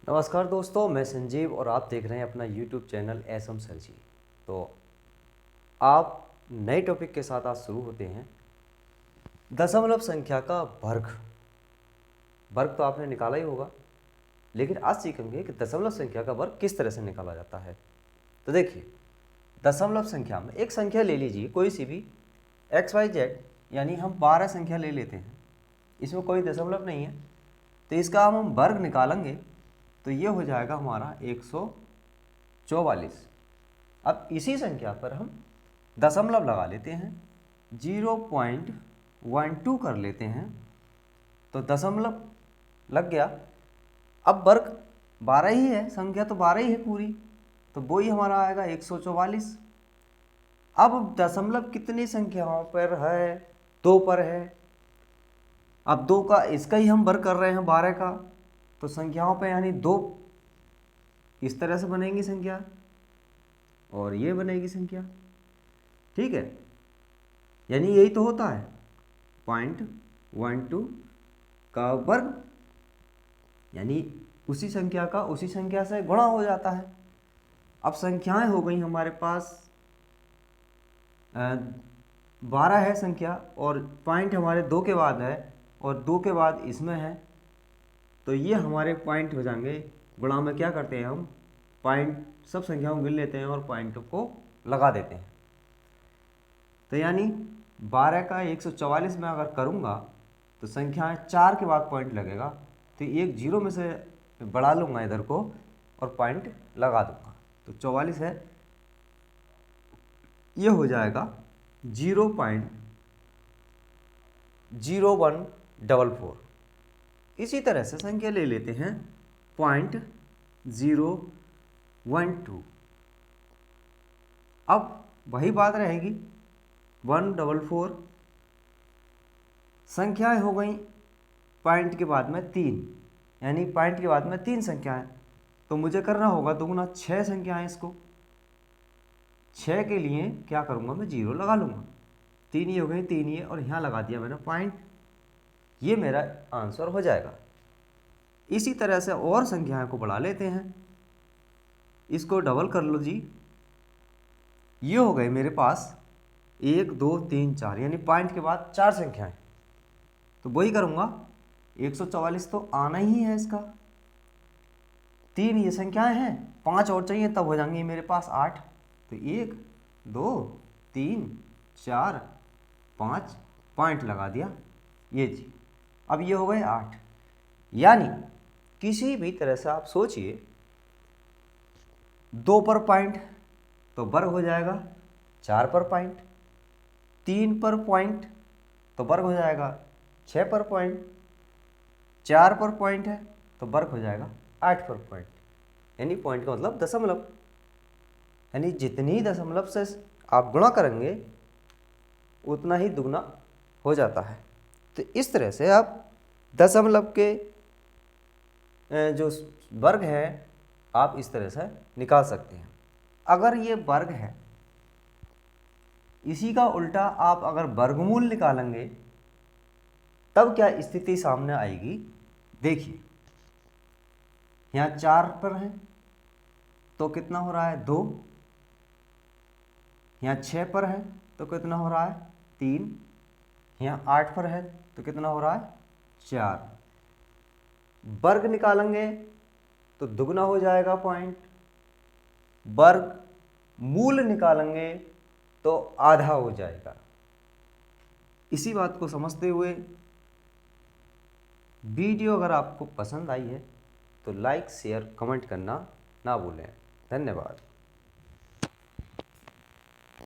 नमस्कार दोस्तों, मैं संजीव और आप देख रहे हैं अपना YouTube चैनल एसएम सर जी। तो आप नए टॉपिक के साथ आज शुरू होते हैं। दशमलव संख्या का वर्ग। वर्ग तो आपने निकाला ही होगा, लेकिन आज सीखेंगे कि दशमलव संख्या का वर्ग किस तरह से निकाला जाता है। तो देखिए, दशमलव संख्या में एक संख्या ले लीजिए, कोई सी भी XYZ, यानी हम 12 संख्या ले लेते हैं, इसमें कोई दशमलव नहीं है, तो इसका हम वर्ग निकालेंगे तो ये हो जाएगा हमारा 144। अब इसी संख्या पर हम दशमलव लगा लेते हैं, 0.12 कर लेते हैं, तो दशमलव लग गया। अब वर्ग 12 ही है, संख्या तो 12 ही है पूरी, तो वो ही हमारा आएगा 144। अब दशमलव कितनी संख्याओं पर है? 2 पर है। अब 2 का इसका ही हम वर्ग कर रहे हैं 12 का, तो संख्याओं पे यानी 2 इस तरह से बनेगी संख्या और ये बनेगी संख्या, ठीक है। यानी यही तो होता है 0.12 का वर्ग, यानी उसी संख्या का उसी संख्या से गुणा हो जाता है। अब संख्याएं हो गई हमारे पास 12 है संख्या, और पॉइंट हमारे 2 के बाद है और 2 के बाद इसमें है, तो ये हमारे पॉइंट हो जाएंगे। गुणा में क्या करते हैं हम, पॉइंट सब संख्याओं को गिन लेते हैं और पॉइंट को लगा देते हैं। तो यानी 12 का 144 में अगर करूँगा तो संख्याएं 4 के बाद पॉइंट लगेगा, तो एक 0 में से बढ़ा लूँगा इधर को और पॉइंट लगा दूँगा, तो 44 है, ये हो जाएगा 0.0144। इसी तरह से संख्या ले लेते हैं 0.012। अब वही बात रहेगी 144, संख्याएं हो गई पॉइंट के बाद में 3, यानी पॉइंट के बाद में 3 संख्याएं, तो मुझे करना होगा दोगुना 6 संख्याएं। इसको 6 के लिए क्या करूँगा, मैं 0 लगा लूँगा, 3 ही हो गई, 3 ही है, और यहाँ लगा दिया मैंने पॉइंट, ये मेरा आंसर हो जाएगा। इसी तरह से और संख्याओं को बढ़ा लेते हैं, इसको डबल कर लो जी, ये हो गए मेरे पास 1 2 3 4, यानी पॉइंट के बाद 4 संख्याएं, तो वही करूँगा 144 तो आना ही है इसका। 3 ये संख्याएं हैं, 5 और चाहिए तब हो जाएंगे मेरे पास 8, तो 1 2 3 4 5 पॉइंट लगा दिया, ये जी। अब ये हो गए 8। यानी किसी भी तरह से आप सोचिए, 2 पर पॉइंट तो वर्ग हो जाएगा, 4 पर पॉइंट, 3 पर पॉइंट तो वर्ग हो जाएगा, 6 पर पॉइंट, 4 पर पॉइंट है तो वर्ग हो जाएगा 8 पर पॉइंट। यानी पॉइंट का मतलब दशमलव, यानी जितनी दशमलव से आप गुणा करेंगे उतना ही दुगना हो जाता है। तो इस तरह से आप दशमलव के जो वर्ग है आप इस तरह से निकाल सकते हैं। अगर ये वर्ग है, इसी का उल्टा आप अगर वर्गमूल निकालेंगे तब क्या स्थिति सामने आएगी, देखिए। यहाँ 4 पर है तो कितना हो रहा है, 2। यहाँ 6 पर है तो कितना हो रहा है, 3। यहाँ 8 पर है तो कितना हो रहा है, 4। वर्ग निकालेंगे तो दुगना हो जाएगा पॉइंट, वर्ग मूल निकालेंगे तो आधा हो जाएगा। इसी बात को समझते हुए वीडियो अगर आपको पसंद आई है तो लाइक शेयर कमेंट करना ना भूलें। धन्यवाद।